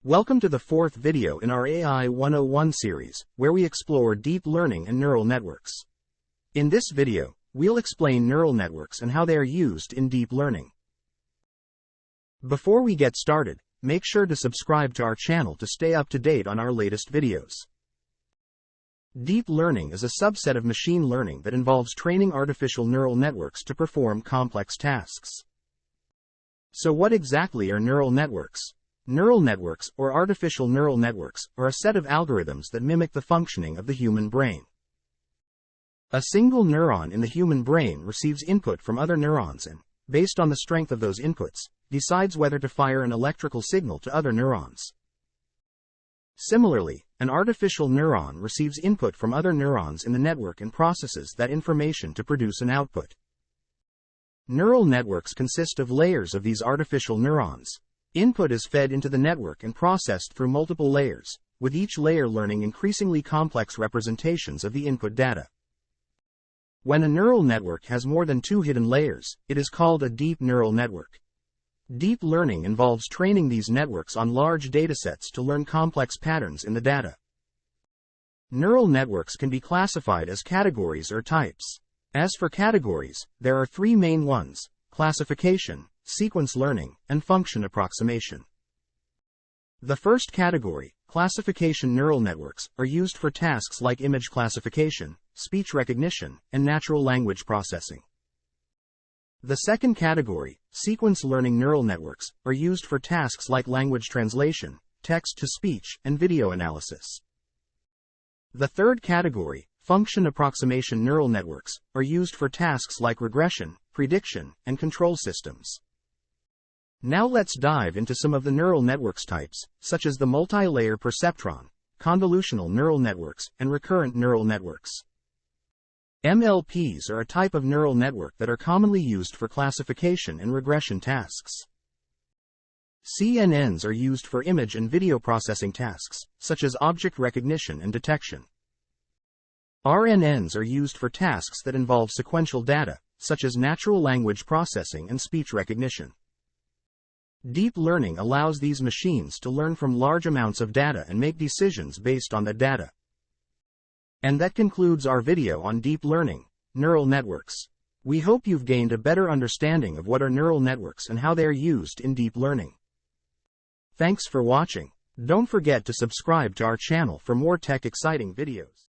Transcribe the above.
Welcome to the fourth video in our AI 101 series, where we explore deep learning and neural networks. In this video, we'll explain neural networks and how they are used in deep learning. Before we get started, make sure to subscribe to our channel to stay up to date on our latest videos. Deep learning is a subset of machine learning that involves training artificial neural networks to perform complex tasks. So what exactly are neural networks? Neural networks, or artificial neural networks, are a set of algorithms that mimic the functioning of the human brain. A single neuron in the human brain receives input from other neurons and, based on the strength of those inputs, decides whether to fire an electrical signal to other neurons. Similarly, an artificial neuron receives input from other neurons in the network and processes that information to produce an output. Neural networks consist of layers of these artificial neurons. Input is fed into the network and processed through multiple layers, with each layer learning increasingly complex representations of the input data. When a neural network has more than two hidden layers, it is called a deep neural network. Deep learning involves training these networks on large datasets to learn complex patterns in the data. Neural networks can be classified as categories or types. As for categories, there are three main ones: classification, sequence learning, and function approximation. The first category, classification neural networks, are used for tasks like image classification, speech recognition, and natural language processing. The second category, sequence learning neural networks, are used for tasks like language translation, text-to-speech, and video analysis. The third category, function approximation neural networks, are used for tasks like regression, prediction, and control systems. Now let's dive into some of the neural networks types, such as the multi-layer perceptron, convolutional neural networks, and recurrent neural networks. MLPs are a type of neural network that are commonly used for classification and regression tasks. CNNs are used for image and video processing tasks, such as object recognition and detection. RNNs are used for tasks that involve sequential data, such as natural language processing and speech recognition. Deep learning allows these machines to learn from large amounts of data and make decisions based on that data. And that concludes our video on deep learning, neural networks. We hope you've gained a better understanding of what are neural networks and how they are used in deep learning. Thanks for watching. Don't forget to subscribe to our channel for more tech-exciting videos.